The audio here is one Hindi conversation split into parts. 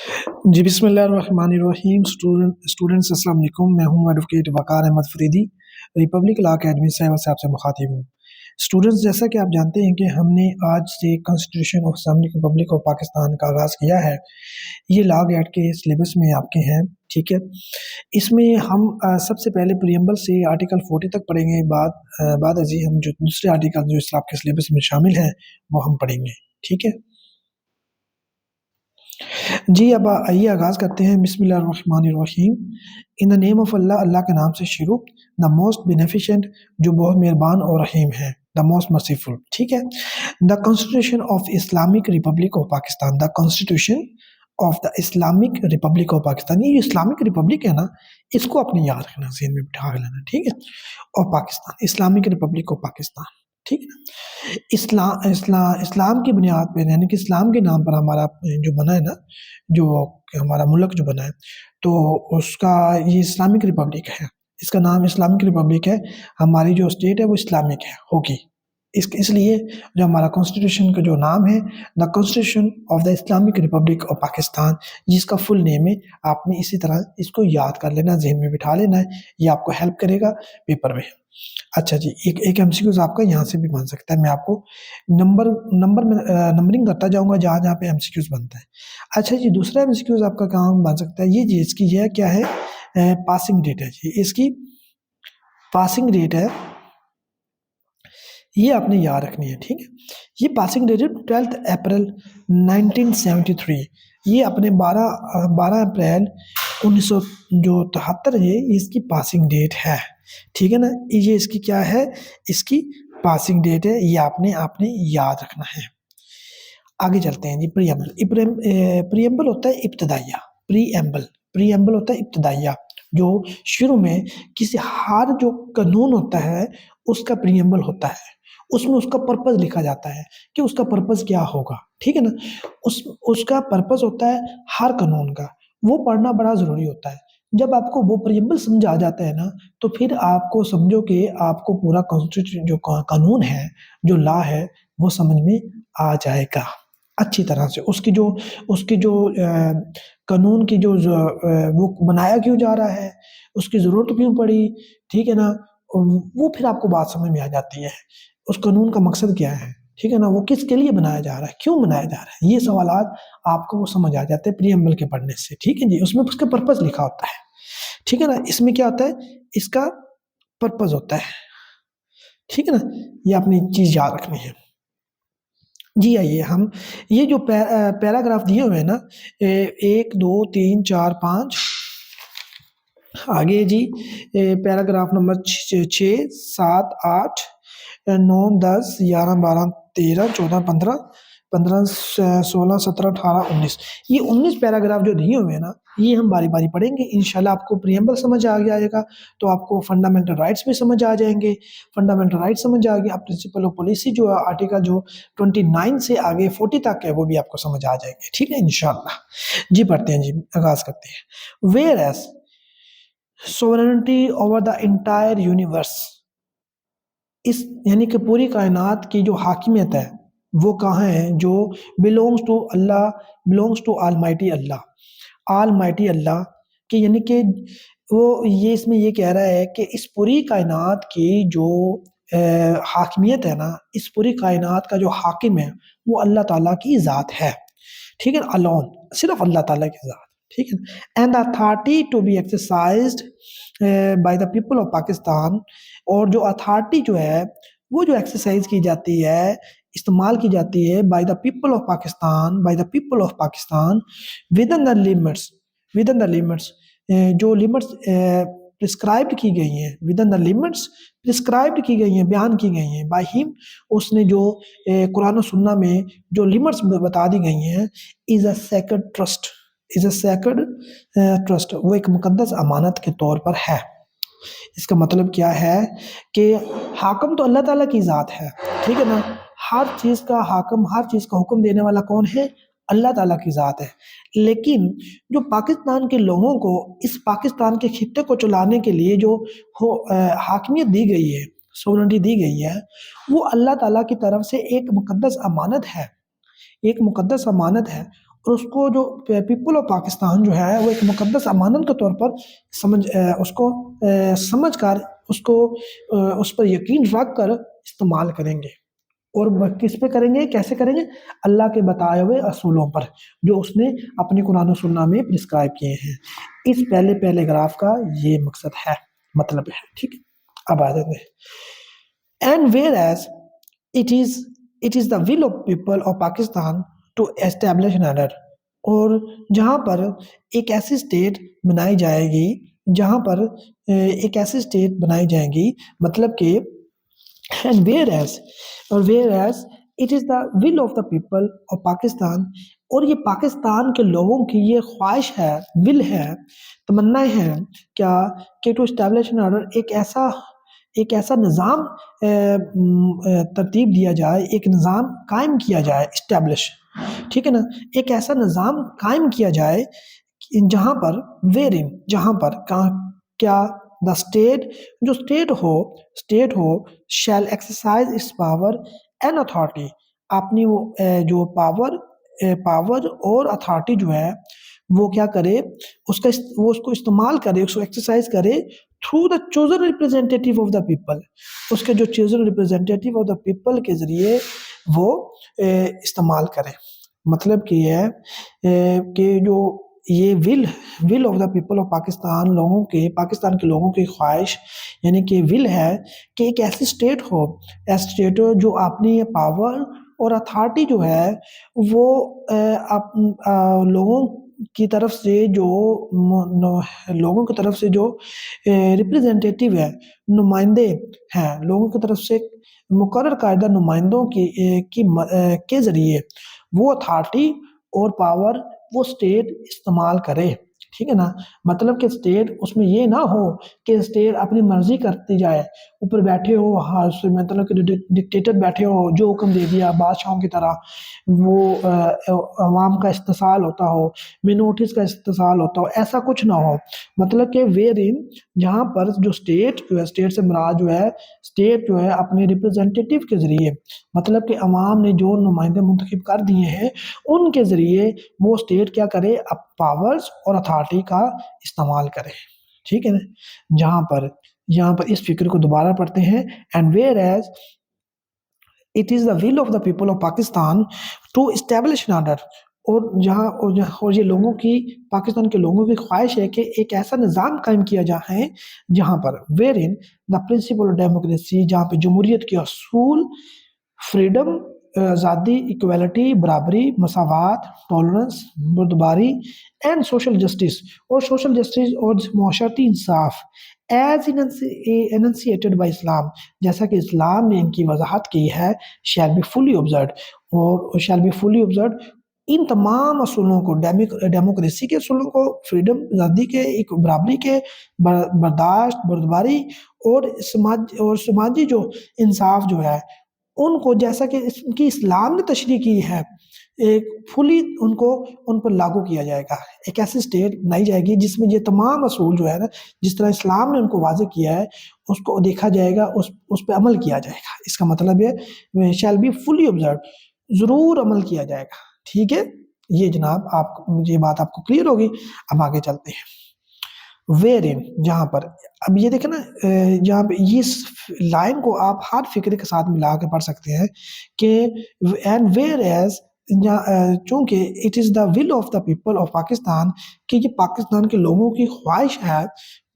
जी, बिस्मिल्लाहिर्रहमानिर्रहीम। स्टूडेंट्स अस्सलाम वालेकुम। मैं हूँ advocate Waqar Ahmed Faridi, republic law academy से आपसे मुखातिब हूँ। स्टूडेंट्स, जैसा कि आप जानते हैं कि हमने आज से constitution of Islamic Republic of Pakistan का आगाज़ किया है। ये लॉ गेट के सिलेबस में आपके हैं, ठीक है। इसमें हम सबसे पहले प्रीएम्बल से आर्टिकल 40 तक पढ़ेंगे। बाद अज़ी हम जो दूसरे आर्टिकल जो इस आपके सिलेबस में शामिल हैं, वो हम पढ़ेंगे, ठीक है। जी, अब आइए आगाज़ करते हैं। बिस्मिल्लाहिर्रहमानिर्रहीम। इन द नेम ऑफ अल्लाह, अल्लाह के नाम से शुरू। द मोस्ट बेनिफिशिएंट, जो बहुत मेहरबान और रहीम है। द मोस्ट मर्सीफुल, ठीक है। The constitution of Islamic Republic of Pakistan, the constitution of the Islamic Republic of Pakistan. ये इस्लामिक रिपब्लिक है ना, इसको अपने याद रखना, ज़हन में बिठा लेना, ठीक है। और Pakistan, Islamic Republic of Pakistan, ठीक है। इस्लाम की बुनियाद पे, यानी कि इस्लाम के नाम पर हमारा जो बना है ना, जो हमारा मुल्क जो बना है, तो उसका ये इस्लामिक रिपब्लिक है। इसका नाम इस्लामिक रिपब्लिक है। हमारी जो स्टेट है वो इस्लामिक है, होगी। इसलिए जो हमारा कॉन्स्टिट्यूशन का जो नाम है, the constitution of the Islamic Republic of Pakistan, जिसका फुल नेम है। आपने इसी तरह इसको याद कर लेना, ज़हन में बिठा लेना है। ये आपको हेल्प करेगा पेपर में। अच्छा जी, एक एमसीक्यूज़ आपका यहाँ से भी बन सकता है। मैं आपको नंबरिंग करता जाऊँगा जहाँ-जहाँ पे एमसीक्यूज़ बनता है। अच्छा जी, दूसरा एमसीक्यूज़ आपका कहाँ बन सकता है? ये जी, इसकी यह क्या है, पासिंग डेट है जी। इसकी पासिंग डेट है, ये आपने याद रखनी है, ठीक है। ये पासिंग डेट है 12 अप्रैल 1973। ये अपने 12 अप्रैल 1973 है, इसकी पासिंग डेट है, ठीक है ना। ये इसकी क्या है, इसकी पासिंग डेट है। ये आपने आपने याद रखना है। आगे चलते हैं जी। प्रीएम्बल होता है इब्तदाइया। प्रीएम्बल होता है इब्तदाइया, जो शुरू में किसी हर जो कानून होता है, उसका प्रीएम्बल होता है। उसमें उसका पर्पस लिखा जाता है कि उसका पर्पस क्या होगा, ठीक है ना। उसका पर्पस होता है हर कानून का, वो पढ़ना बड़ा ज़रूरी होता है। जब आपको वो प्रीएम्बल समझ आ जाता है ना, तो फिर आपको समझो कि आपको पूरा कॉन्स्टिट्यूशन जो कानून है, जो लॉ है, वो समझ में आ जाएगा अच्छी तरह से। उसकी जो कानून की वो बनाया क्यों जा रहा है, उसकी ज़रूरत क्यों पड़ी, ठीक है ना। वो फिर आपको बात समझ में आ जाती है। उस कानून का मकसद क्या है, ठीक है ना, वो किसके लिए बनाया जा रहा है, क्यों बनाया जा रहा है। ये सवालात आपको वो समझ आ जाते हैं प्रीएम्बल के पढ़ने से, ठीक है जी। उसमें उसका पर्पस लिखा होता है, ठीक है ना। इसमें क्या होता है, इसका पर्पस होता है, ठीक है ना। ये आपने चीज़ याद रखनी है जी। आइए हम ये जो पैराग्राफ दिए हुए हैं ना, 1 2 3 4 5, आगे जी पैराग्राफ नंबर 6 7 8 9 10 11 12 13 14 15 15 16 17 18 19, ये 19 पैराग्राफ जो दिए हुए हैं ना, ये हम बारी-बारी पढ़ेंगे। इंशाल्लाह आपको प्रीएम्बल समझ आ जाएगा, तो आपको फंडामेंटल राइट्स भी समझ आ जाएँगे। फंडामेंटल राइट्स समझ आ गया, प्रिंसिपल ऑफ पॉलिसी जो आर्टिकल जो 29 से आगे 40 तक है, वो भी आपको समझ आ जाएँगे, ठीक है इंशाल्लाह। जी पढ़ते हैं जी, आगाज़ करते हैं। Where as sovereignty over the entire universe, इस यानी कि पूरी कायनात की जो हाकिमियत है, वो कहाँ है, जो belongs to Allah, belongs to almighty Allah. Almighty Allah कि यानी कि वो ये इसमें ये कह रहा है कि इस पूरी कायनात की जो हाकिमियत है ना, इस पूरी कायनात का जो हाकिम है, वो अल्लाह ताला की ज़ात है, ठीक है। अलोन, सिर्फ अल्लाह ताला की ज़ात, ठीक है। And the authority to be exercised by the people of Pakistan, और जो अथॉरिटी जो है, वो जो एक्सरसाइज की जाती है, इस्तेमाल की जाती है bye the people of Pakistan, bye the people of Pakistan within the limits, within the limits, जो लिमिट्स प्रिस्क्राइब्ड की गई हैं, विदिन द लिमिट्स प्रिस्क्राइब्ड की गई हैं, बयान की गई हैं बाय हिम, उसने जो कुरान और सुन्ना में जो लिमिट्स बता दी गई हैं, is a sacred trust, is a sacred trust, वो एक मुकद्दस अमानत के तौर पर है। इसका मतलब क्या है कि हाकिम तो अल्लाह ताला की ज़ात है, ठीक है ना। हर चीज़ का हाकिम, हर चीज़ का हुक्म देने वाला कौन है, अल्लाह ताला की ज़ात है। लेकिन जो पाकिस्तान के लोगों को इस पाकिस्तान के खित्ते को चलाने के लिए जो हाकिमियत दी गई है, सोवरेनिटी दी गई है, वो अल्लाह ताला की तरफ से एक मुकद्दस अमानत है, एक मुकद्दस अमानत है। और उसको जो पीपल ऑफ पाकिस्तान जो है वो एक मुकद्दस अमानत के तौर पर उसको समझ कर उसको उस पर यकीन रख कर इस्तेमाल करेंगे। और किस पे करेंगे, कैसे करेंगे? अल्लाह के बताए हुए असूलों पर जो उसने अपनी कुरान और सुन्ना में प्रिस्क्राइब किए हैं। इस पहले पहले ग्राफ का ये मकसद है, मतलब है। ठीक है, अब आ जाते हैं। And whereas it is the will of people of Pakistan to establish an order, और जहाँ पर एक ऐसी स्टेट बनाई जाएगी, जहाँ पर एक ऐसी स्टेट बनाई जाएगी, मतलब कि and whereas it is the will of the people of Pakistan, और ये पाकिस्तान के लोगों की ये ख्वाहिश है, विल है, तमन्नाएं हैं क्या, कि टू एस्टैब्लिश एन ऑर्डर, एक ऐसा निज़ाम तरतीब दिया जाए, एक निज़ाम कायम किया जाए, इस्टेब्लिश, ठीक है ना, एक ऐसा निज़ाम कायम किया जाए जहाँ पर जहाँ पर कहाँ क्या, द स्टेट, जो स्टेट हो shall exercise its power and authority, अपनी वो जो पावर और अथॉरिटी जो है वो क्या करे, वो उसको इस्तेमाल करे, उसको एक्सरसाइज करे through the chosen representative of the people, उसके जो chosen representative of the people के जरिए वो इस्तेमाल करे। मतलब कि है कि जो ये will of the people of Pakistan के लोगों की ख्वाहिश, यानी कि विल है कि एक ऐसी स्टेट हो जो अपनी ये पावर और अथॉरिटी जो है वो लोगों की तरफ से जो लोगों की तरफ से जो रिप्रेजेंटेटिव है, नुमाइंदे हैं, लोगों की तरफ से मुकर्रर कायदा नुमाइंदों के ज़रिए वो अथॉरिटी और पावर वो स्टेट इस्तेमाल करे। ठीक है ना? मतलब कि स्टेट उसमें ये ना हो कि स्टेट अपनी मर्जी करती जाए, ऊपर बैठे हो, हाँ, मतलब कि डिक्टेटर बैठे हो, जो हुक्म दे दिया बादशाहों की तरह, वो अवाम का इस्तेसाल होता हो, मिनोरिटीज़ का इस्तेसाल होता हो, ऐसा कुछ ना हो। मतलब कि वेयर इन, जहाँ पर जो स्टेट जो है, स्टेट से मुराद जो है, स्टेट जो है अपने रिप्रेजेंटेटिव के ज़रिए, मतलब कि अवाम ने जो नुमाइंदे मुंतखब कर दिए हैं, उनके ज़रिए वो स्टेट क्या करे, अब पावर्स और अथॉरिटी का इस्तेमाल करे। ठीक है ना? यहाँ पर इस फिक्र को दोबारा पढ़ते हैं। And whereas it is the will of the people of Pakistan to establish an order, और ये लोगों की, पाकिस्तान के लोगों की ख्वाहिश है कि एक ऐसा निज़ाम कायम किया जाए जहाँ पर where in the principle of democracy, जहाँ पे जमहूरियत के असूल, फ्रीडम, आज़ादी, इक्वालिटी, बराबरी, मसावात, टॉलरेंस, बुर्दबारी एंड सोशल जस्टिस, और माशरती इंसाफ एज एनंसिएटेड बाय इस्लाम, जैसा कि इस्लाम ने इनकी वजाहत की है, शैल बी फुली ऑब्जर्व, इन तमाम असूलों को, डेमोक्रेसी के असूलों को, फ्रीडम, आज़ादी के, एक बराबरी के, बर्दाश्त, बुर्दबारी और समाजी जो इंसाफ जो है, उनको जैसा कि इनकी इस्लाम ने तशरीह की है, एक फुली उनको उन पर लागू किया जाएगा। एक ऐसी स्टेट बनाई जाएगी जिसमें ये तमाम असूल जो है ना, जिस तरह इस्लाम ने उनको वाज़ेह किया है, उसको देखा जाएगा, उस पे अमल किया जाएगा। इसका मतलब ये शैल बी फुली ऑब्जर्व, ज़रूर अमल किया जाएगा। ठीक है? ये जनाब ये बात आपको क्लियर होगी। अब आगे चलते हैं। वेयर इन, जहाँ पर, अब ये देखें ना, जहाँ पे इस लाइन को आप हर फिक्रे के साथ मिला के पढ़ सकते हैं कि एंड वेयर एज, चूँकि it is the will of the people of Pakistan, कि ये पाकिस्तान के लोगों की ख्वाहिश है,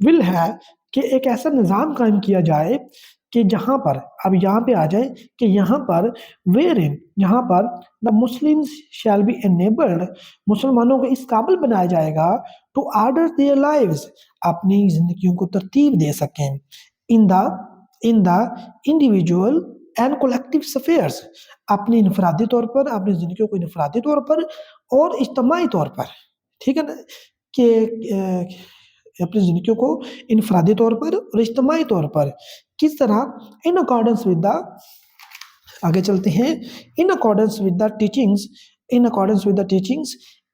विल है कि एक ऐसा निज़ाम कायम किया जाए कि जहाँ पर, अब यहाँ पे आ जाए कि यहाँ पर वेयर इन, जहाँ पर the Muslims shall be enabled, मुसलमानों को इस काबिल बनाया जाएगा टू ऑर्डर देयर लाइव्स, अपनी जिंदगियों को तरतीब दे सकें, in the individual and collective affairs, अपनी इनफरादी तौर पर, अपनी जिंदगियों को इनफरादी तौर पर और इज्तमाही तौर पर। ठीक है ना? कि अपनी जिंदगियों को इनफरादी तौर पर और इज्तमाही तौर पर किस तरह, इन अकॉर्डेंस विद द, आगे चलते हैं, इन accordance with the teachings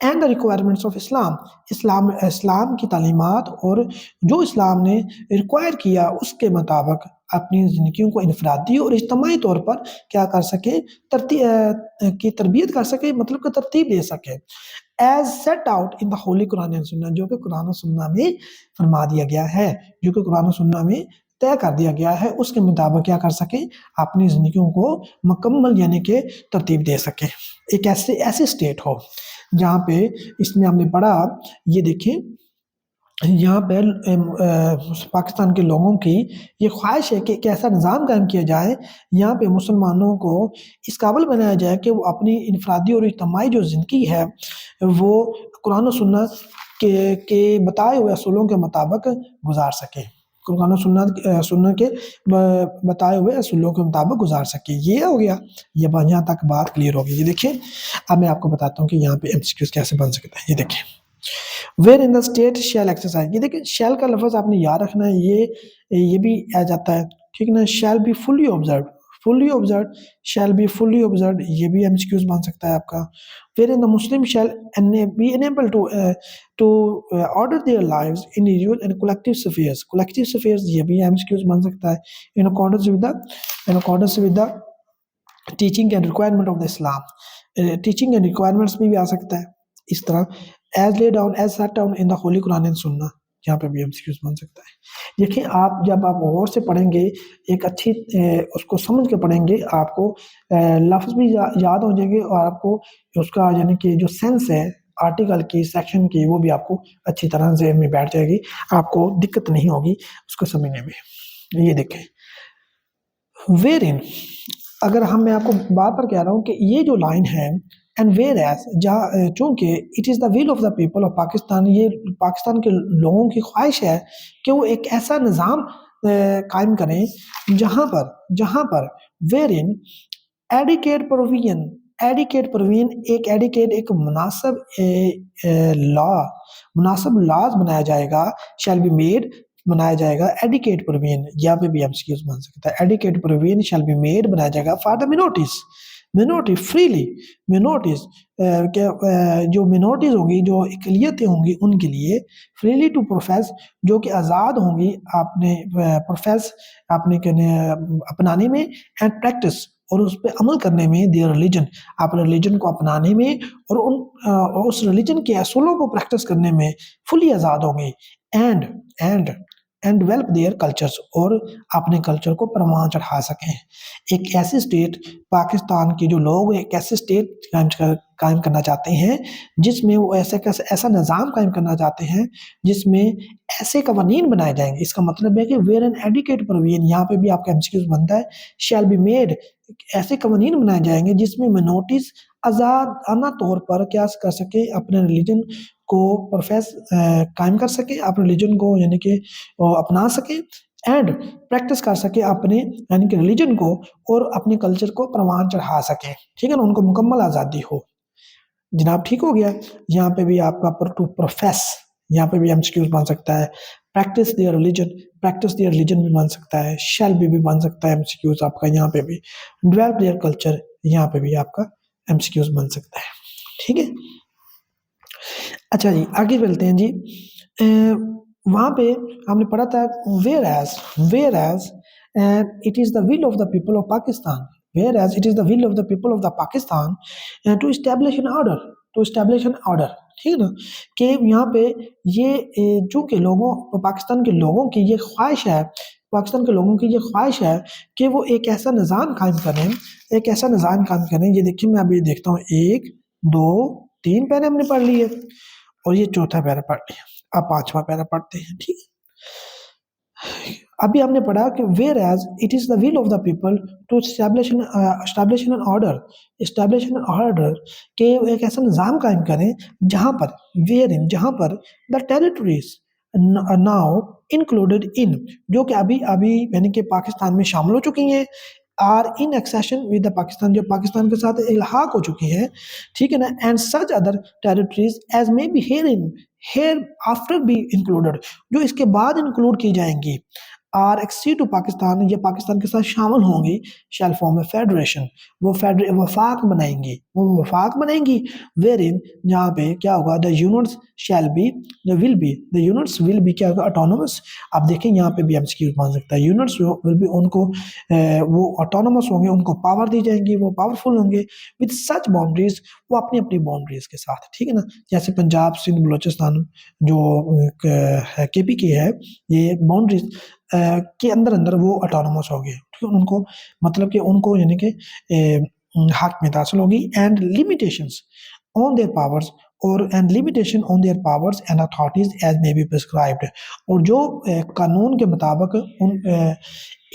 and the requirements of Islam की तालीमात और जो इस्लाम ने रिक्वायर किया उसके मुताबिक अपनी ज़िंदगियों को इनफरादी और इज्तमाही तौर पर क्या कर सके, की तरबियत कर सके, मतलब कि तरतीब दे सके। As set out in the holy Quran and Sunnah, जो कि कुरान और सुन्ना में फरमा दिया गया है, जो कि कुरान और सुन्ना में तय कर दिया गया है, उसके मुताबिक क्या कर सके, अपनी जिंदगियों को मुकम्मल यानी कि तरतीब दे सके। एक ऐसी स्टेट हो जहाँ पे, इसमें हमने पढ़ा, ये देखें, यहाँ पे पाकिस्तान के लोगों की ये ख्वाहिश है कि एक ऐसा निज़ाम कायम किया जाए, यहाँ पे मुसलमानों को इस काबिल बनाया जाए कि वो अपनी इनफरादी और इज्तमाही जो ज़िंदगी है, वो कुरान और सुन्नत के बताए हुए असूलों के मुताबिक गुजार सके। कुरान और सुन्नत के बताए हुए असूलों के मुताबिक गुजार सके। ये हो गया, ये यहाँ तक बात क्लियर हो गई। ये देखिए, अब मैं आपको बताता हूँ कि यहाँ पे एमसीक्यूज कैसे बन सकता है। ये देखिए, where in the state shall exercise, ये देखिए शैल का लफ्ज आपने याद रखना है, ये भी आ जाता है, ठीक है ना। Shall be fully observe, fully observe, shall be fully observe, ये भी एमसीक्यूज बन सकता है आपका। Where in the Muslim shall be enable to order their lives individual and collective affairs, collective affairs, ये भी एमसीक्यूज बन सकता है। In accordance with the teaching and requirement of the Islam, teaching and requirements में भी आ सकता है इस तरह। As lay down as set down in the holy Quran and सुन्ना, यहाँ पे भी एमसीक्यूज बन सकता है। देखिए, आप जब आप गौर से पढ़ेंगे, एक अच्छी उसको समझ के पढ़ेंगे, आपको लफ्ज़ भी याद हो जाएंगे, और आपको उसका यानी कि जो सेंस है आर्टिकल की, सेक्शन की, वो भी आपको अच्छी तरह से में बैठ जाएगी, आपको दिक्कत नहीं होगी उसको समझने में। ये देखें, वेर इन, अगर मैं आपको बार बार कह रहा हूँ कि ये जो लाइन है, एंड वेर एज, जहाँ चूँकि it is the will of the people of Pakistan, ये पाकिस्तान के लोगों की ख्वाहिश है कि वो एक ऐसा निज़ाम कायम करें जहाँ पर wherein adequate provision, adequate provision, एक एडिकेट एक मुनासिब लॉ, मुनासिब लॉज बनाया जाएगा, शैल बी मेड, बनाया जाएगा, एडिकेट प्रोविजन, यहाँ पे भी एमसीक्यूज बन सकता है। Adequate provision shall be made, बनाया जाएगा for the minorities, minority freely, minorities जो मिनोरिटीज होंगी, जो अक़लियतें होंगी, उनके लिए फ्रीली टू प्रोफेस, जो कि आज़ाद होंगी अपने प्रोफेस, अपने अपनाने में, एंड प्रैक्टिस, और उस पर अमल करने में, देयर रिलीजन, अपने रिलीजन को अपनाने में, और उस रिलीजन के असूलों को प्रैक्टिस करने में फुली आज़ाद होंगे। And and and develop their cultures, और अपने कल्चर को परवान चढ़ा सकें। एक ऐसी स्टेट, पाकिस्तान के जो लोग एक ऐसी स्टेट कायम करना चाहते हैं जिसमें वो ऐसा निज़ाम कायम करना चाहते हैं जिसमें ऐसे कवानीन बनाए जाएंगे। इसका मतलब है कि वेयर एन एडिकेट प्रोविजन, यहाँ पे भी आपका एमसीक्यूज बनता है, शैल बी मेड, ऐसे कवानीन बनाए जाएंगे जिसमें मिनोरिटीज आज़ादाना तौर पर क्या कर सके, अपने रिलीजन को प्रोफेस कायम कर सके, अपने रिलीजन को यानी कि अपना सके, एंड प्रैक्टिस कर सके अपने यानी कि रिलीजन को, और अपने कल्चर को परवान चढ़ा सके, ठीक है ना, उनको मुकम्मल आज़ादी हो। जनाब, ठीक हो गया। यहाँ पे भी आपका टू प्रोफेस, यहाँ पे भी एमसीक्यूज बन सकता है। Practice their religion, practice their religion भी बन सकता है। शैल भी बन सकता है एमसीक्यूज आपका यहाँ पे भी। डेवलप देयर कल्चर, यहाँ पे भी आपका एमसीक्यूज बन सकता है, ठीक है। अच्छा जी, आगे चलते हैं जी। वहाँ पे हमने पढ़ा था whereas it is the will of the people of Pakistan, whereas it is the will of the people of the Pakistan to establish an order, ठीक है ना, कि यहाँ पे ये जो के लोगों, पाकिस्तान के लोगों की ये ख्वाहिश है, पाकिस्तान के लोगों की ये ख्वाहिश है कि वो एक ऐसा निज़ाम कायम करें, एक ऐसा निज़ाम कायम करें। ये देखिए, मैं अभी देखता हूँ, 1 2 3 पैरे हमने पढ़ लिए, और ये चौथा पैरा पढ़ लिया, अब 5वां पैरा पढ़ते हैं, ठीक है। अभी हमने पढ़ा कि whereas it is the will of the people to establish an order, के एक ऐसा निज़ाम कायम करें जहाँ पर, जहाँ पर the territories now included in, जो कि अभी यानी कि पाकिस्तान में शामिल हो चुकी हैं, are in accession with the Pakistan, जो पाकिस्तान के साथ इल्हाक हो चुकी हैं, ठीक है ना, and such other territories as may be hereafter be included, जो इसके बाद इंक्लूड की जाएंगी, आर एक्सी टू पाकिस्तान, ये पाकिस्तान के साथ शामिल होंगी, शैल फॉर्म ए फेडरेशन, वो वफाक बनाएंगी, वो वफाक बनाएंगी, वेर इन, जहाँ पे क्या होगा, the units shall be, will be, the units will be क्या होगा, ऑटोनोमस। आप देखें यहाँ पे भी एमसीक्यू बन सकता है, यूनिट्स विल बी, उनको वो ऑटोनोमस होंगे, उनको पावर दी जाएंगी, वो पावरफुल होंगे, विद सच बाउंड्रीज, वो अपनी अपनी बाउंड्रीज के साथ, ठीक है ना। जैसे पंजाब सिंध बलोचिस्तान जो केपी की है, ये बाउंड्रीज के अंदर अंदर वो ऑटोनोमस हो गए, ठीक है, उनको मतलब कि उनको यानी कि हक में हासिल होगी, and limitations on their powers, और and limitation on their powers and authorities as may be prescribed, और जो कानून के मुताबिक उन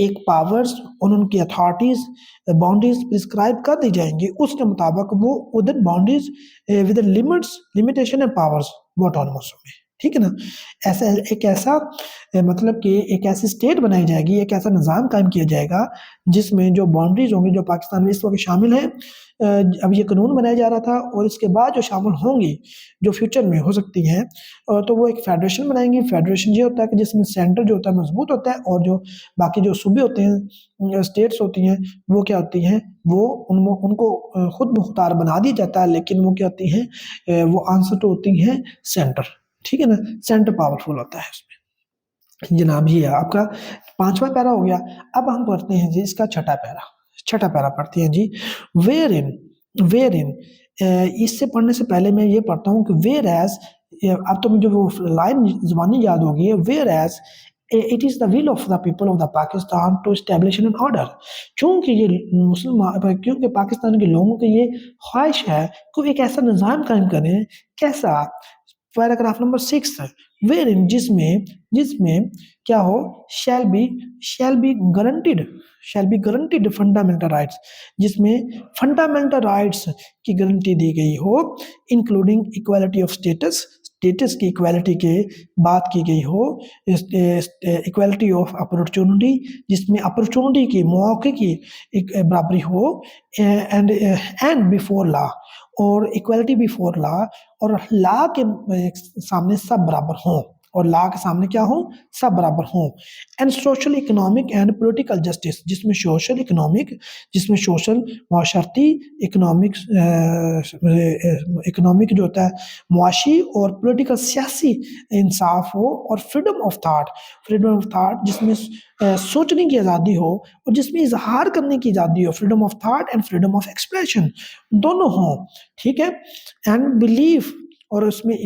एक पावर्स और उनकी अथॉरिटीज बाउंड्रीज प्रिस्क्राइब कर दी जाएंगी, उसके मुताबिक वो उधर boundaries with limits, limitation and powers वो ऑटोनोमस होंगे, ठीक है ना। ऐसा एक ऐसा मतलब कि एक ऐसी स्टेट बनाई जाएगी, एक ऐसा निज़ाम कायम किया जाएगा जिसमें जो बाउंड्रीज होंगी, जो पाकिस्तान में इस वक्त शामिल है, अब ये कानून बनाया जा रहा था, और इसके बाद जो शामिल होंगी, जो फ्यूचर में हो सकती हैं, तो वो एक फेडरेशन बनाएंगे। फेडरेशन ये होता है कि जिसमें सेंटर जो होता है मजबूत होता है, और जो बाकी जो सूबे होते हैं, स्टेट्स होती हैं, वो क्या होती हैं, वो उनको खुद मुख्तार बना दिया जाता है, लेकिन वो क्या होती हैं, वो आंसर तो होती हैं सेंटर, ठीक है ना, सेंटर पावरफुल होता है उसमें। जनाब ये है आपका 5वां पैरा हो गया। अब हम पढ़ते हैं जी इसका छठा पैरा, छठा पैरा पढ़ते हैं जी, वेयर इन, वेयर इन, इससे पढ़ने से पहले मैं ये पढ़ता हूँ कि वेयर एज, अब तो मुझे वो लाइन जुबानी याद होगी, whereas it is the will of the people of the Pakistan to establish an order, क्योंकि ये मुसलमान, क्योंकि पाकिस्तान के लोगों की ये ख्वाहिश है कि एक ऐसा निज़ाम कायम करें, कैसा, पैराग्राफ नंबर 6 है, वेर इन, जिसमें, जिसमें क्या हो, shall be guaranteed, shall be guaranteed fundamental rights, जिसमें फंडामेंटल राइट्स की गारंटी दी गई हो, including equality of status, status की इक्वालिटी के बात की गई हो, इक्वालिटी ऑफ अपॉर्चुनिटी, जिसमें अपॉर्चुनिटी की, मौके की बराबरी हो, एंड बिफोर लॉ, और इक्वालिटी बिफोर लॉ, और लॉ के सामने सब बराबर हों, और लॉ के सामने क्या हो, सब बराबर हों, and social economic and political justice, जिसमें सोशल इकोनॉमिक, जिसमें सोशल माशरती इकोनॉमिक, इकोनॉमिक जो होता है मुआशी, और पॉलिटिकल सियासी इंसाफ हो, और freedom of that, freedom of that जिसमें सोचने की आज़ादी हो, और जिसमें इजहार करने की आज़ादी हो, freedom of thought and freedom of expression दोनों हों, ठीक है, एंड बिलीफ, और उसमें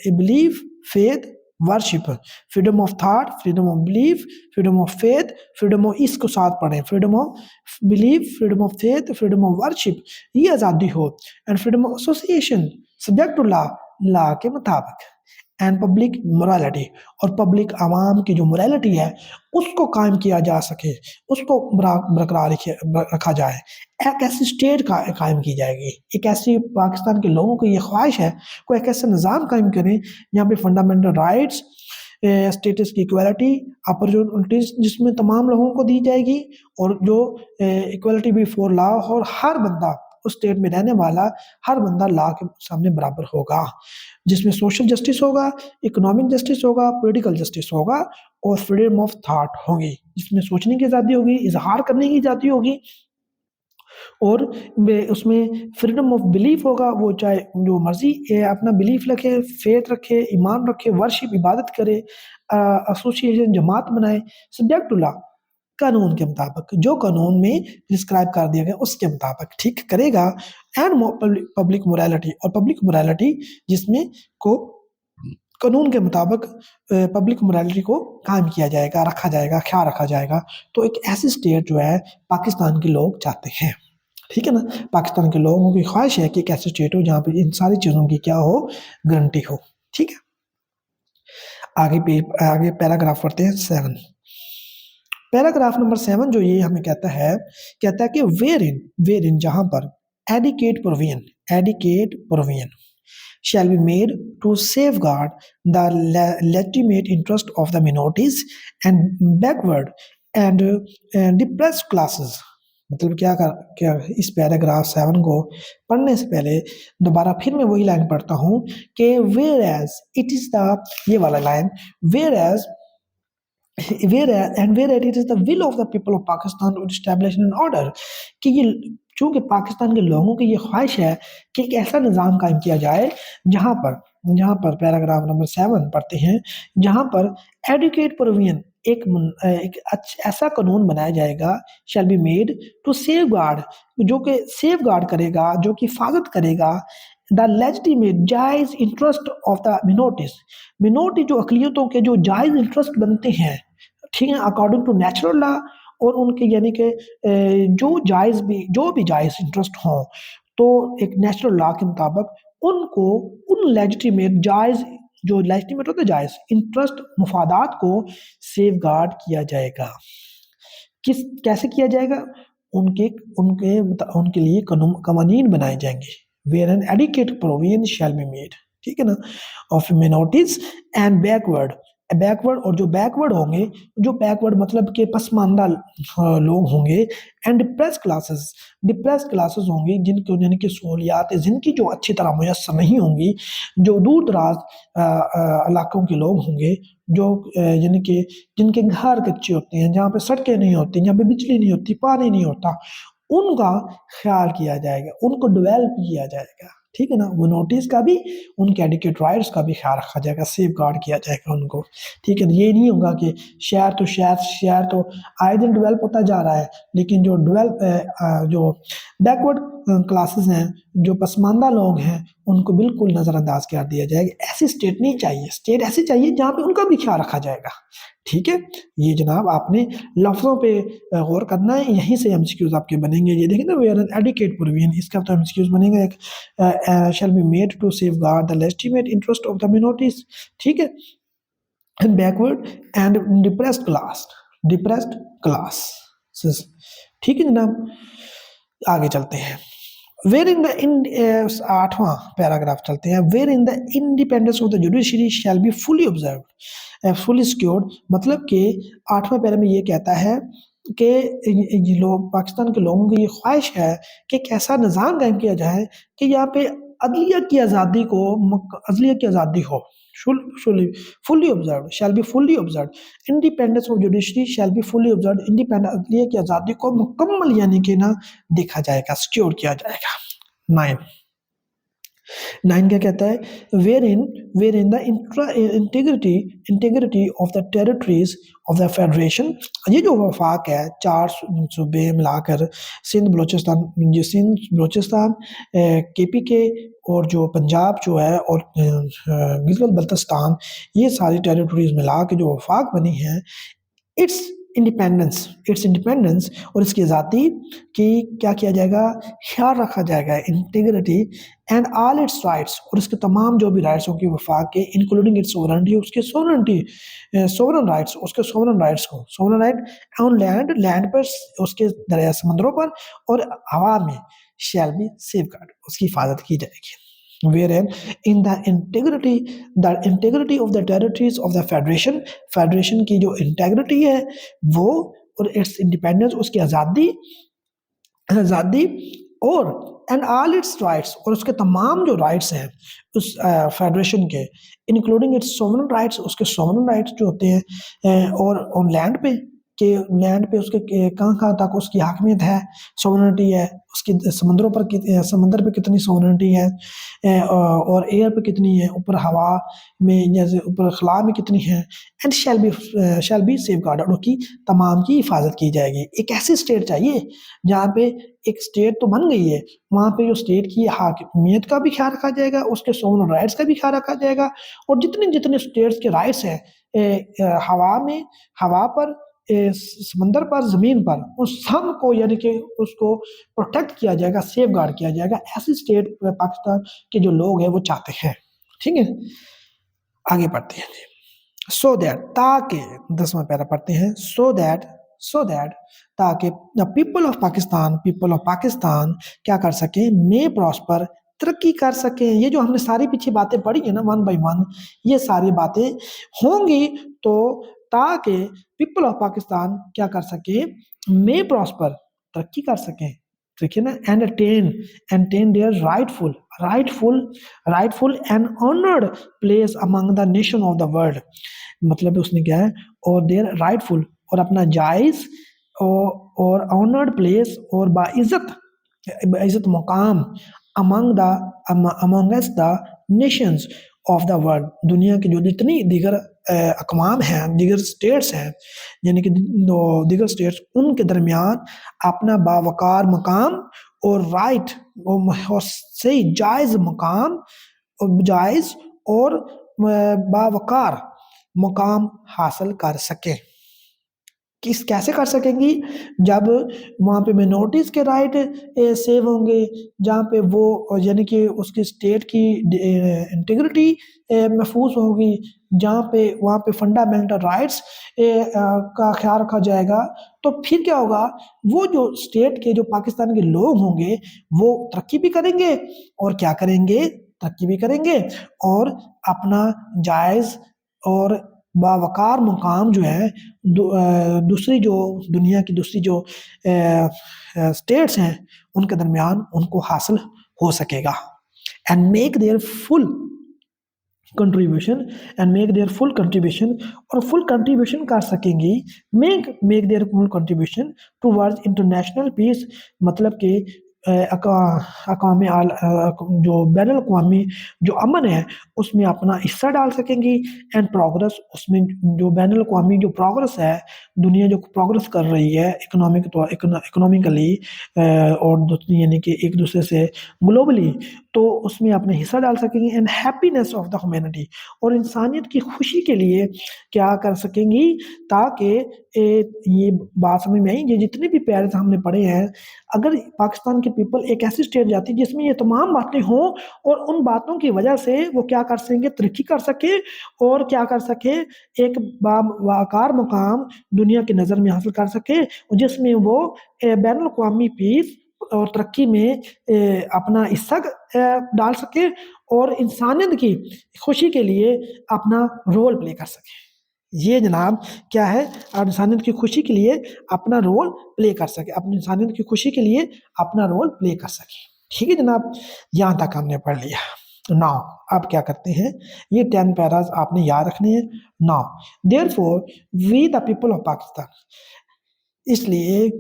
belief, faith, worship, freedom of thought, freedom of belief, freedom of faith, freedom of, इसको साथ पढ़ें, freedom of belief, freedom of faith, freedom of worship, ये आज़ादी हो, and freedom of association subject to law, law के मुताबिक, एंड पब्लिक मोरालिटी, और पब्लिक आवाम की जो मोरालिटी है उसको कायम किया जा सके, उसको बरकरार रखा जाए, एक ऐसी स्टेट कायम की जाएगी, एक ऐसी पाकिस्तान के लोगों की ये ख्वाहिश है, कोई एक ऐसा निज़ाम कायम करें जहाँ पे फंडामेंटल राइट्स, स्टेटस की इक्वालिटी, अपॉर्चुनिटीज जिसमें तमाम लोगों को दी जाएगी, और जो इक्वालिटी बिफोर लॉ, और हर बंदा उस स्टेट में रहने वाला हर बंदा लॉ के सामने बराबर होगा, जिसमें सोशल जस्टिस होगा, इकोनॉमिक जस्टिस होगा, पॉलिटिकल जस्टिस होगा, और फ्रीडम ऑफ थॉट होगी, जिसमें सोचने की आज़ादी होगी, इजहार करने की आज़ादी होगी, और उसमें फ्रीडम ऑफ बिलीफ होगा, वो चाहे जो मर्जी अपना बिलीफ रखे, फेथ रखे, ईमान रखे, वर्शिप इबादत करे, एसोसिएशन जमात बनाए, सब्जेक्ट टू लॉ, कानून के मुताबिक, जो कानून में प्रिस्क्राइब कर दिया गया उसके मुताबिक ठीक करेगा, एंड पब्लिक मोरालिटी, और पब्लिक मोरालिटी जिसमें को कानून के मुताबिक पब्लिक मोरालिटी को कायम किया जाएगा, रखा जाएगा, ख्याल रखा जाएगा। तो एक ऐसी स्टेट जो है पाकिस्तान के लोग चाहते हैं, ठीक है ना, पाकिस्तान के लोगों की ख्वाहिश है कि एक ऐसी स्टेट हो जहाँ पे इन सारी चीज़ों की क्या हो, गारंटी हो, ठीक है। आगे पैराग्राफ पढ़ते हैं 7, पैराग्राफ नंबर 7 जो ये हमें कहता है कि वेर इन जहाँ पर adequate provision shall be made to safeguard the legitimate interest of the minorities and backward and depressed classes। मतलब क्या इस पैराग्राफ 7 को पढ़ने से पहले दोबारा फिर मैं वही लाइन पढ़ता हूँ कि whereas it is the, ये वाला line, whereas where it is the will of the people of Pakistan to establish an order कि ये चूंकि पाकिस्तान के लोगों की ये ख्वाहिश है कि एक ऐसा निज़ाम कायम किया जाए जहाँ पर पैराग्राफ नंबर 7 पढ़ते हैं, जहाँ पर एडुकेट प्रोविजन एक ऐसा कानून बनाया जाएगा shall be made to safeguard जो कि सेफ गार्ड करेगा, जो कि हिफाजत करेगा द लेजिटिमेट जायज़ इंटरेस्ट ऑफ द मिनोरिटी जो अकलियतों के जो जायज़ इंटरेस्ट बनते हैं, ठीक है, अकॉर्डिंग टू नेचुरल लॉ और उनके यानी कि जो भी जायज़ इंटरेस्ट हों, तो एक नेचुरल लॉ के मुताबिक उनको उन लेजिटिमेट जायज़ जो लेजिटिमेट होता है जायज़ इंटरेस्ट मुफादात को सेफगार्ड किया जाएगा। कैसे किया जाएगा? उनके उनके उनके लिए कवानीन बनाए जाएंगे wherein adequate provision shall be made, ठीक है ना, ऑफ मिनोरिटीज एंड बैकवर्ड और जो बैकवर्ड होंगे, जो बैकवर्ड मतलब के पसमानदा लोग होंगे एंड डिप्रेस क्लासेस होंगी जिनको यानी कि सहूलियात जिनकी जो अच्छी तरह मुयस्सर नहीं होंगी, जो दूर दराज इलाकों के लोग होंगे, जो यानी कि जिनके घर कच्चे होते हैं, जहाँ पे सड़कें नहीं होती, जहाँ पे बिजली नहीं होती, पानी नहीं होता, उनका ख्याल किया जाएगा, उनको डेवलप किया जाएगा, ठीक है ना। मिनोरिटीज का भी, उनके एडिकेट राइट्स का भी ख्याल रखा जाएगा, सेफ गार्ड किया जाएगा उनको, ठीक है ना। ये नहीं होगा कि शहर तो आए दिन डेवलप होता जा रहा है, लेकिन जो बैकवर्ड क्लासेस हैं, जो पसमानदा लोग हैं, उनको बिल्कुल नज़रअंदाज कर दिया जाएगा। ऐसी स्टेट नहीं चाहिए, स्टेट ऐसी चाहिए जहाँ पे उनका भी ख्याल रखा जाएगा, ठीक है। ये जनाब आपने लफ्ज़ों पे गौर करना है, यहीं से एमसीक्यूज आपके बनेंगे। ये देखिए ना, वेयर एन एडिकेट प्रोविजन, इसका तो एमसीक्यूज बनेगा एक shall be made to safeguard the legitimate interest of the minorities, ठीक है, and backward and depressed class, ठीक है जनाब। आगे चलते हैं, वेर इन द 8वां पैराग्राफ चलते हैं, wherein the independence of the judiciary shall be fully observed fully secured, मतलब कि 8वें पैरा में ये कहता है कि ये लोग पाकिस्तान के लोगों की ये ख्वाहिश है कि एक ऐसा निज़ाम कायम किया जाए कि यहाँ पे अदलिया की आज़ादी हो, fully observed shall be fully observed, independence of judiciary shall be fully observed, independent अदलिया की आज़ादी को मुकम्मल यानी कि ना देखा जाएगा, सिक्योर किया जाएगा। 9 क्या कहता है, where in the integrity of the territories of the federation, ये जो वफाक है 4 सूबे मिलाकर सिंध बलोचिस्तान केपीके और जो पंजाब जो है और गिलगित बल्तिस्तान, ये सारी टेरिटरीज मिला के जो वफाक बनी है, इट्स इंडिपेंडेंस और इसकी आज़ादी की क्या किया जाएगा, ख्याल रखा जाएगा, integrity and all it's rights, और इसके तमाम जो भी राइट्स होंगे वफाक के, इंक्लूडिंग इट्स सोवरेनिटी, उसके सोवरन राइट्स को, सोवरन राइट ऑन लैंड पर, उसके दरिया समंदरों पर और हवा में, शैल बी सेफगार्ड, उसकी हिफाजत की जाएगी। Wherein in the integrity of the territories of the federation की जो इंटेग्रिटी है वो, और इट्स इंडिपेंडेंस, उसकी आज़ादी और एंड ऑल इट्स राइट्स, और उसके तमाम जो राइट्स हैं उस फेडरेशन के, इंक्लूडिंग इट्स सोवरेन राइट्स, उसके सोवरेन राइट्स जो होते हैं, और ऑन लैंड पे उसके कहाँ तक उसकी हाकमियत है, सोवरेनिटी है, उसकी समंदर पे कितनी सोवरेनिटी है, और एयर पे कितनी है, ऊपर हवा में जैसे ऊपर खला में कितनी है, एंड शैल बी सेफगार्डेड, उसकी तमाम की हिफाजत की जाएगी। एक ऐसी स्टेट चाहिए जहाँ पे एक स्टेट तो बन गई है, वहाँ पे जो स्टेट की हाकमियत का भी ख्याल रखा जाएगा, उसके सोवरेन राइट्स का भी ख्याल रखा जाएगा, और जितने स्टेट्स के राइट्स हैं हवा पर, समंदर पर, जमीन पर, उस सब को यानी कि उसको प्रोटेक्ट किया जाएगा, सेफ गार्ड किया जाएगा। ऐसी स्टेट पाकिस्तान के जो लोग हैं वो चाहते हैं, ठीक है। आगे पढ़ते हैं जी, सो दैट, ताकि 10वां पैरा पढ़ते हैं, सो दैट ताकि पीपल ऑफ पाकिस्तान क्या कर सके, मे प्रॉस्पर, तरक्की कर सके। ये जो हमने सारी पीछे बातें पढ़ी है ना, 1 by 1, ये सारी बातें होंगी तो ताकि पीपल ऑफ पाकिस्तान क्या कर सके, मे प्रॉस्पर, तरक्की कर सके, ठीक है ना, and attain their rightful, rightful and honoured place among the nation of the world. मतलब उसने क्या है, और देयर राइटफुल, और अपना जायज और ऑनर्ड प्लेस, और बाइज्जत मुकाम among the amongst the Nations of the world. दुनिया की जो जितनी दीगर अकवाम हैं, दीगर स्टेट्स हैं, यानी कि दीगर स्टेट्स, उनके दरमियान अपना बावकार मकाम और राइट और सही जायज़ मकाम और जायज़ और बावकार मुकाम हासिल कर सकें। कैसे कर सकेंगी? जब वहाँ पे मिनोरिटीज़ के राइट सेव होंगे, जहाँ पे वो यानी कि उसकी स्टेट की इंटीग्रिटी महफूज होगी, जहाँ पे वहाँ पे फंडामेंटल राइट्स का ख्याल रखा जाएगा, तो फिर क्या होगा, वो जो स्टेट के जो पाकिस्तान के लोग होंगे वो तरक्की भी करेंगे, और क्या करेंगे, तरक्की भी करेंगे, और अपना जायज़ और बावकार मुकाम जो है दूसरी जो दुनिया की दूसरी जो स्टेट्स हैं उनके दरमियान उनको हासिल हो सकेगा। And make their full contribution और फुल कंट्रीब्यूशन कर सकेंगी, make their full contribution towards international peace. मतलब कि जो बैनुल अक़वामी जो अमन है उसमें अपना हिस्सा डाल सकेंगी, एंड प्रोग्रेस, उसमें जो बैनुल अक़वामी जो प्रोग्रेस है, दुनिया जो प्रोग्रेस कर रही है इकोनॉमिकली और यानी कि एक दूसरे से ग्लोबली, तो उसमें अपने हिस्सा डाल सकेंगी। And happiness of the humanity, और इंसानियत की खुशी के लिए क्या कर सकेंगी, ताकि ये बात समझ में आई, ये जितने भी प्यारे हमने पढ़े हैं, अगर पाकिस्तान के पीपल एक ऐसी स्टेट जाती है जिसमें ये तमाम बातें हों, और उन बातों की वजह से वो क्या कर सकेंगे, तरक्की कर सके, और क्या कर सके, एक बावकार मुकाम दुनिया की नज़र में हासिल कर सके, जिसमें वो बैनुल अक़वामी पीस और तरक्की में अपना हिस्सा डाल सके, और इंसानियत की खुशी के लिए अपना रोल प्ले कर सके। ये जनाब क्या है, आप इंसानियत की खुशी के लिए अपना रोल प्ले कर सके, अपनी इंसानियत की खुशी के लिए अपना रोल प्ले कर सके। ठीक है जनाब, यहाँ तक हमने पढ़ लिया। नाउ अब क्या करते हैं, ये 10 पैराज आपने याद रखने हैं। Now therefore we the people of Pakistan, इसलिए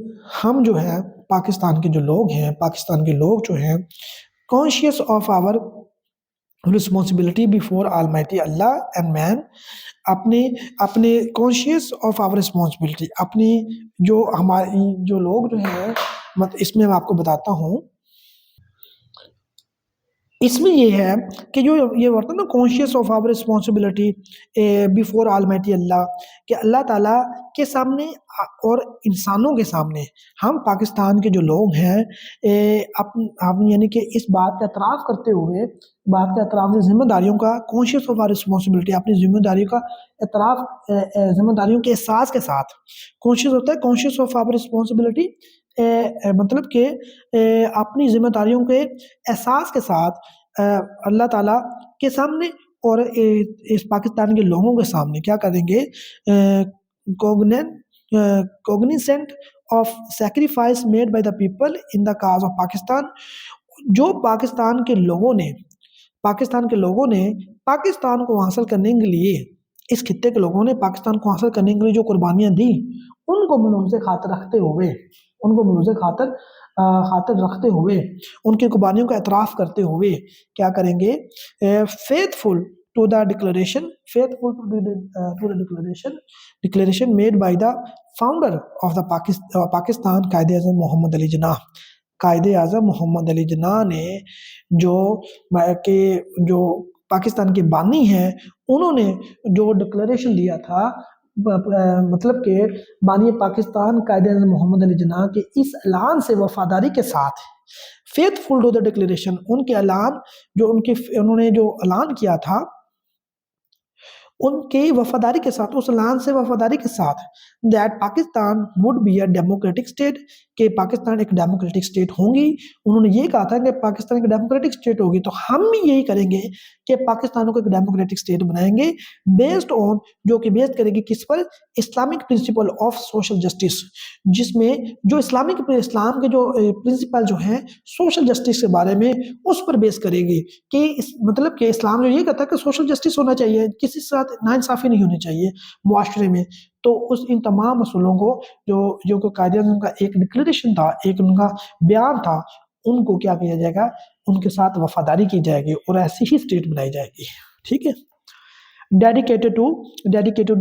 हम जो है पाकिस्तान के जो लोग हैं, पाकिस्तान के लोग जो हैं, conscious of our responsibility before almighty Allah and man, अपने अपने कॉन्शियस ऑफ आवर रिस्पॉन्सिबिलिटी, अपनी जो हमारी जो लोग जो हैं, इसमें मैं आपको बताता हूँ, इसमें ये है कि जो ये होता है ना, conscious of our responsibility before almighty Allah, कि अल्लाह ताला के सामने और इंसानों के सामने हम पाकिस्तान के जो लोग हैं, हम यानी कि इस बात का एतराफ़ करते हुए, बात का एतराफ़ ज़िम्मेदारियों का, कॉन्शियस ऑफ आवर रिस्पॉन्सिबिलिटी, अपनी ज़िम्मेदारियों का एतराफ़, ज़िम्मेदारियों के एहसास के साथ, कॉन्शियस होता है, कॉन्शियस ऑफ आवर रिस्पॉन्सिबिलिटी, मतलब कि अपनी ज़िम्मेदारियों के एहसास के साथ अल्लाह ताला के सामने और इस पाकिस्तान के लोगों के सामने क्या करेंगे, cognisant of sacrifice made by the people in the cause of Pakistan. जो पाकिस्तान के लोगों ने पाकिस्तान को हासिल करने के लिए, इस खित्ते के लोगों ने पाकिस्तान को हासिल करने के लिए जो कुर्बानियाँ दी, उनको मलूज़े खातिर रखते हुए, खातिर रखते हुए, उनकी कुर्बानियों का एतराफ़ करते हुए क्या करेंगे, faithful to the declaration declaration made by the founder of the Pakistan, Quaid-e-Azam Mohammad Ali Jinnah. Quaid-e-Azam Mohammad Ali Jinnah ने जो पाकिस्तान के बानी हैं, उन्होंने जो डिक्लेरेशन दिया था, मतलब कि बानी पाकिस्तान कायदे-ए-आज़म मोहम्मद अली जिन्नाह के इस ऐलान से वफादारी के साथ, फेथफुल टू द डिक्लेरेशन, उनके ऐलान जो उन्होंने जो ऐलान किया था, उनके वफादारी के साथ, उस ऐलान से वफादारी के साथ that Pakistan would be a democratic state, कि पाकिस्तान एक डेमोक्रेटिक स्टेट होंगी। उन्होंने ये कहा था कि पाकिस्तान एक डेमोक्रेटिक स्टेट होगी तो हम भी यही करेंगे कि पाकिस्तान को एक डेमोक्रेटिक स्टेट बनाएंगे, बेस्ड ऑन, जो कि बेस्ड करेगी किस पर, Islamic principle of social justice, जिसमें जो इस्लाम के जो प्रिंसिपल जो हैं सोशल जस्टिस के बारे में, उस पर बेस करेगी कि मतलब कि इस्लाम जो ये कहता है कि सोशल जस्टिस होना चाहिए, किसी के साथ नाइंसाफ़ी नहीं होनी चाहिए मुआशरे में। तो उस इन तमाम असूलों को, जो कि कायदे-ए-आज़म का एक डिक्लेरेशन था, एक उनका बयान था, उनको क्या किया जाएगा, उनके साथ वफादारी की जाएगी और ऐसी ही स्टेट बनाई जाएगी। ठीक है? Dedicated to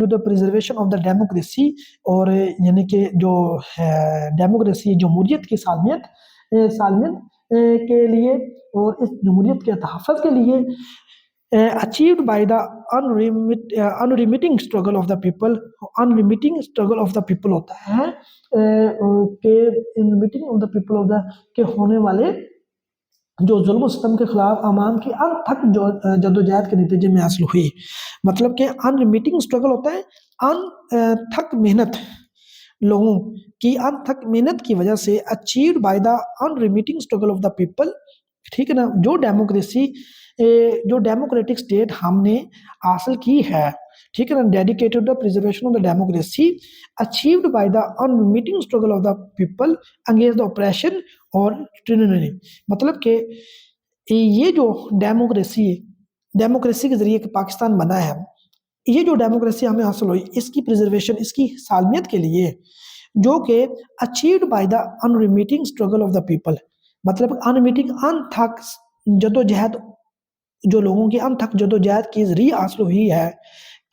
the preservation of the democracy, और यानी कि जो है डेमोक्रेसी, जमहूरियत की सालमियत के लिए, और इस जमहूरियत के तहफ़्फ़ुज़ के लिए, achieved by the unremitting struggle of the people. Unremitting struggle of the people होता है कि unremitting of the people of the, के होने वाले जो जुल्म सितम के खिलाफ अवाम की अनथक जो जद्दोजहद के नतीजे में हासिल हुई। मतलब कि अनरिमिटिंग स्ट्रगल होता है, अनथक मेहनत, लोगों की अनथक मेहनत की वजह से, achieved by the unremitting struggle of the people. ठीक है ना? जो डेमोक्रेटिक स्टेट हमने हासिल की है, ठीक है ना, dedicated the preservation of the democracy achieved by the unremitting struggle of the people against the operation और tyranny। मतलब कि ये जो डेमोक्रेसी के जरिए पाकिस्तान बना है, ये जो डेमोक्रेसी हमें हासिल हुई, इसकी प्रिजर्वेशन, इसकी सालमियत के लिए, जो कि achieved by the unremitting struggle of the people, मतलब अनरिमिटिंग, अनथक जदोजहद, जो लोगों की अनथक जदोजहद के जरिए हासिल हुई है,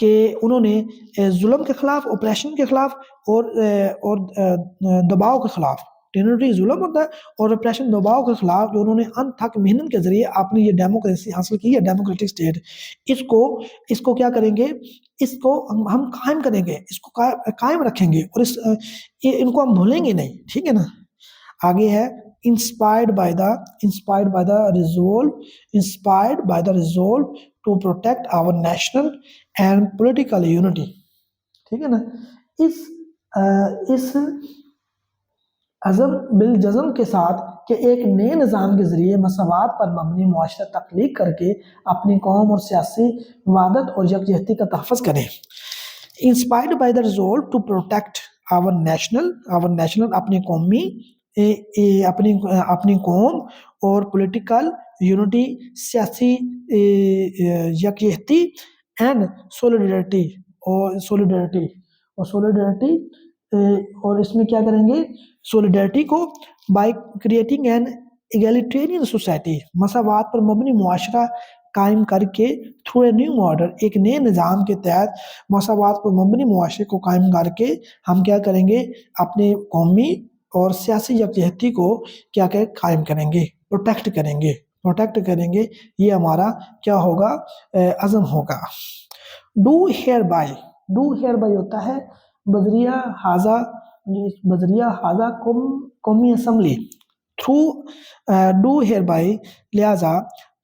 कि उन्होंने जुल्म के खिलाफ, ऑपरेशन के खिलाफ, और दबाव के खिलाफ, टेरिटरी जुल्म होता है और ऑपरेशन, दबाव के खिलाफ, जो उन्होंने अनथक मेहनत के जरिए आपने ये डेमोक्रेसी हासिल की है, डेमोक्रेटिक स्टेट, इसको क्या करेंगे, इसको हम कायम करेंगे, इसको कायम रखेंगे, और इनको हम भूलेंगे नहीं। ठीक है ना? आगे है inspired by the resolve to protect our national and political unity. ठीक है ना? इस बिलजज़म के साथ कि एक नए निज़ाम के ज़रिए मसावात पर मबनी मुआशरा तख्लीक करके अपनी कौम और सियासी वहादत और यकजहती का तहफ़्फ़ुज़ करें। Inspired by the resolve to protect our national, अपनी कौमी, अपनी कौम और पॉलिटिकल यूनिटी, सियासी यकजहती, एंड सोलिडरिटी, और इसमें क्या करेंगे, सोलिडरिटी को, बाय क्रिएटिंग एन एगलिटेरियन सोसाइटी, मसावात पर मबनी मुआशरा कायम करके, थ्रू ए न्यू ऑर्डर, एक नए निज़ाम के तहत मसावात पर मबनी मुआशरे को कायम करके हम क्या करेंगे, अपने कौमी और सियासी यकजहती को क्या कायम करेंगे, प्रोटेक्ट करेंगे। ये हमारा क्या होगा, अज़म होगा। डू हेयर बाय होता है बजरिया हाजा कौमी assembly, through do hereby, लिहाजा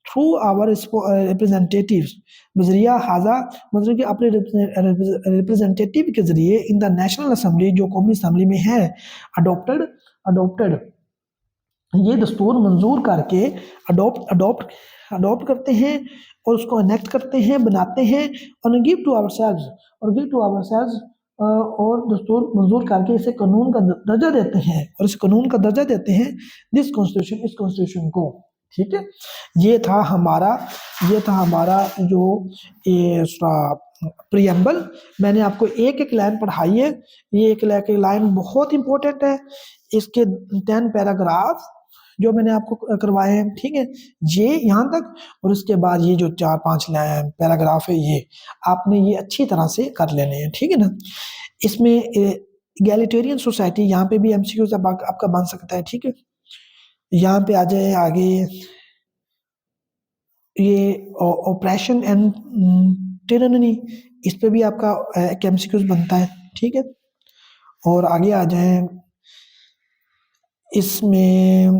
थ्रू आवर रिप्रेजेंटेटिव्स, बजरिया हाजा मतलब कि अपने रिप्रेजेंटेटिव के जरिए, इन द नेशनल असम्बली, जो कौमी असम्बली में है, अडोप्टेड, ये दस्तूर मंजूर करके, अडोप्ट करते हैं और उसको अनेक्ट करते हैं, बनाते हैं, और गिव टू आवरसेल्व्स, और दस्तूर मंजूर करके इसे कानून का दर्जा देते हैं, और इस कानून का दर्जा देते हैं इस कॉन्स्टिट्यूशन को। ठीक है? ये था हमारा जो प्रियम्बल। मैंने आपको एक एक लाइन पढ़ाई है, ये एक लाइन बहुत इंपॉर्टेंट है। इसके 10 पैराग्राफ जो मैंने आपको करवाए हैं, ठीक है, ये यहाँ तक, और उसके बाद ये जो 4-5 पैराग्राफ है, ये आपने ये अच्छी तरह से कर लेने हैं। ठीक है ना? इसमें इगैलिटेरियन सोसाइटी, यहाँ पे भी एमसीक्यू आपका बन सकता है। ठीक है? यहाँ पे आ जाए आगे, ये ऑपरेशन एंड टिरानी, इस पे भी आपका एक एमसीक्यूज बनता है। ठीक है? और आगे आ जाए, इसमें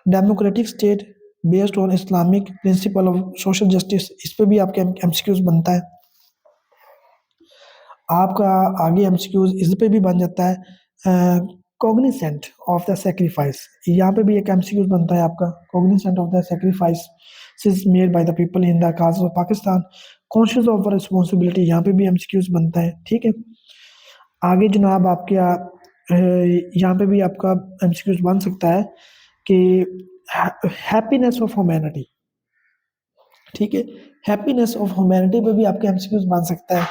democratic state, based on Islamic principle of social justice, इस पे भी आपके एमसीक्यूज बनता है। आपका आगे एमसीक्यूज इस पे भी बन जाता है, कॉग्निसेंट ऑफ द सेक्रीफाइस, यहाँ पे भी एक एमसीक्यूज बनता है आपका, cognisant of the sacrifice made by the people in the cause of Pakistan, conscious of responsibility, यहाँ पे भी एमसीक्यूज बनता है। ठीक है, आगे जनाब आपके यहाँ पे भी आपका एमसीक्यूज बन सकता है कि हैप्पीनेस ऑफ ह्यूमैनिटी, ठीक है, हैप्पीनेस ऑफ ह्यूमैनिटी पे भी आपके एमसीक्यूज बन सकता है।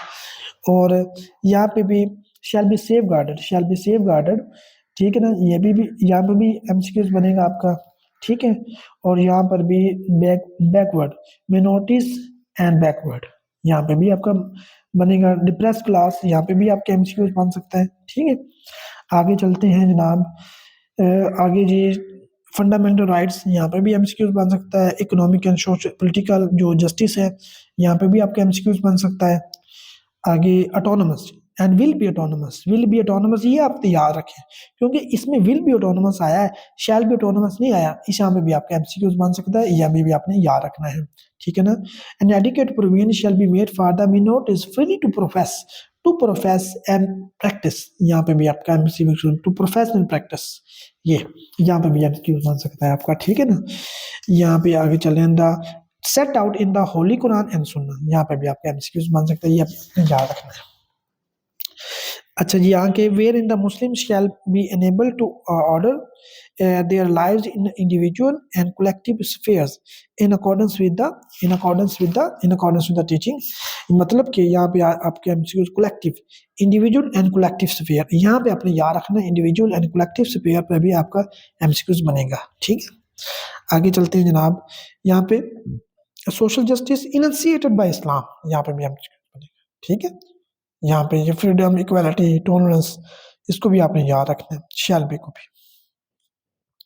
और यहाँ पे भी shall be safe guarded, shall be safe guarded, ठीक है ना, ये भी यहाँ पे भी एमसीक्यूज बनेगा आपका। ठीक है, और यहाँ पर भी बैकवर्ड मिनोरिटीज एंड बैकवर्ड, यहाँ पे भी आपका बनेगा। डिप्रेस क्लास, यहाँ पे भी आपके एमसीक्यूज बन सकता है। ठीक है, आगे चलते हैं जनाब, आगे जी फंडामेंटल राइट्स, यहाँ पे भी एमसीक्यूज बन सकता है। इकोनॉमिक एंड सोशल पॉलिटिकल जो जस्टिस है, यहाँ पे भी आपका एमसीक्यूज बन सकता है। आगे autonomous and will be autonomous, will be autonomous, ये आप तैयार रखें क्योंकि इसमें विल बी ऑटोनमस आया है, शैल बी ऑटोनमस नहीं आया। इस यहाँ पे भी आपका एमसीक्यूज बन सकता है, यहाँ भी आपने याद रखना है। ठीक है ना, an adequate provision shall be made for the minorities free to profess and practice, यहाँ पे भी आपका MCQs to profess and practice, ये यहाँ पे भी एमसीक्यूज बन सकता है आपका। ठीक है ना, यहाँ पे आगे चलें, the set out in the holy Quran and सुन्ना, यहाँ पे भी आपका एमसीक्यूज बन सकता है, ये आपने याद रखना है। अच्छा जी, यहाँ के where in the Muslim shall be enable to order their lives in individual and collective spheres in accordance with the teaching, मतलब कि यहाँ पे आपके MCQs collective, individual and collective sphere, यहाँ पे आपने याद रखना है, इंडिविजुअल एंड कलेक्टिव स्फेयर पे भी आपका एमसीक्यूज बनेगा। ठीक है, आगे चलते हैं जनाब, यहाँ पे सोशल जस्टिस इनसिएटेड बाय इस्लाम, यहाँ पे भी एमसीक्यूज बनेगा। ठीक है, यहाँ पे ये फ्रीडम, इक्वालिटी, टॉलरेंस, इसको भी आपने याद रखना है, शैल बी को भी।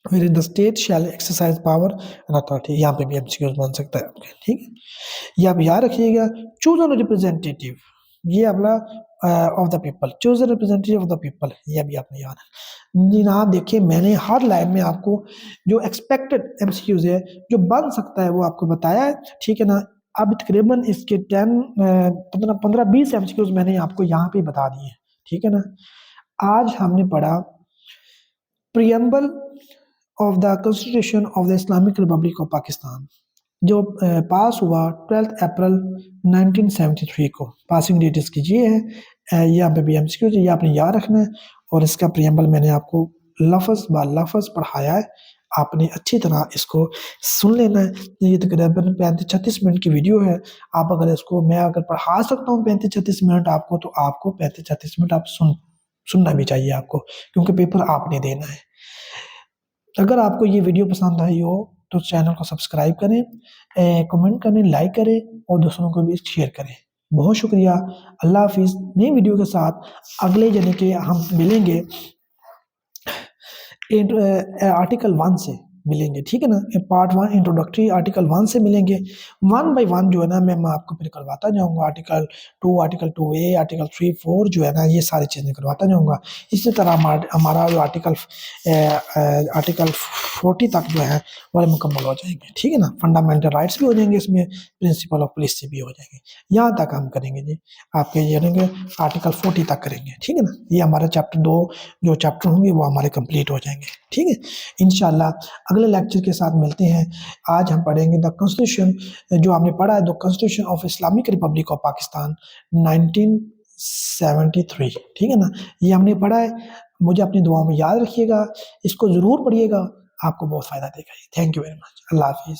फिर इन the state shall exercise power and authority, यहाँ पे भी एमसीक्यूज बन सकता है आपके। ठीक है, ये आप याद रखिएगा। चूज एन रिप्रेजेंटेटिव, ये अपना of the people, choose representative of the people, ये भी आपने याद है। जी ना, देखिए मैंने हर लाइन में आपको जो एक्सपेक्टेड एमसीक्यूज है जो बन सकता है वो आपको बताया है। ठीक है ना, अब तकरीबन इसके 15-20 एमसीक्यूज मैंने आपको यहाँ पे बता दिए। ठीक है ना, आज हमने पढ़ा preamble of the constitution of the Islamic Republic of Pakistan, जो पास हुआ 12 अप्रैल 1973 को, पासिंग डेट इसकी ये है। यहाँ पे भी एमसीक्यूज ये आपने याद रखना है, और इसका प्रियम्बल मैंने आपको लफ्ज़ ब लफ्ज़ पढ़ाया है, आपने अच्छी तरह इसको सुन लेना है। ये तकरीबन 35-36 मिनट की वीडियो है। आप अगर इसको, मैं अगर पढ़ा सकता हूँ 35-36 मिनट आपको, तो आपको 35-36 मिनट आप सुनना भी चाहिए आपको, क्योंकि पेपर आपने देना है। अगर आपको ये वीडियो पसंद आई हो तो चैनल को सब्सक्राइब करें, कमेंट करें, लाइक करें और दूसरों को भी शेयर करें। बहुत शुक्रिया, अल्लाह हाफिज़। नई वीडियो के साथ अगले जने के हम मिलेंगे, आर्टिकल 1 से मिलेंगे। ठीक है ना, पार्ट 1 इंट्रोडक्टरी आर्टिकल 1 से मिलेंगे। 1 बाय 1 जो है ना मैं आपको फिर करवाता जाऊंगा, आर्टिकल 2A, आर्टिकल 3, 4 जो है ना ये सारी चीज़ें करवाता जाऊंगा। इसी तरह हमारा जो आर्टिकल 40 तक जो है वो मुकम्मल हो जाएंगे। ठीक है ना, फंडामेंटल राइट्स भी हो जाएंगे, इसमें प्रिंसिपल ऑफ पॉलिसी भी हो जाएंगे। यहाँ तक हम करेंगे जी, आपके ये रहेंगे आर्टिकल 40 तक करेंगे। ठीक है ना, ये हमारा चैप्टर 2 जो चैप्टर होंगे वो हमारे कंप्लीट हो जाएंगे। ठीक है, इंशाल्लाह अगले लेक्चर के साथ मिलते हैं। आज हम पढ़ेंगे द कॉन्स्टिट्यूशन, जो हमने पढ़ा है the constitution of Islamic Republic of Pakistan 1973। ठीक है ना, ये हमने पढ़ा है। मुझे अपनी दुआ में याद रखिएगा, इसको ज़रूर पढ़िएगा, आपको बहुत फ़ायदा देगा। थैंक यू वेरी मच, अल्लाह हाफिज़।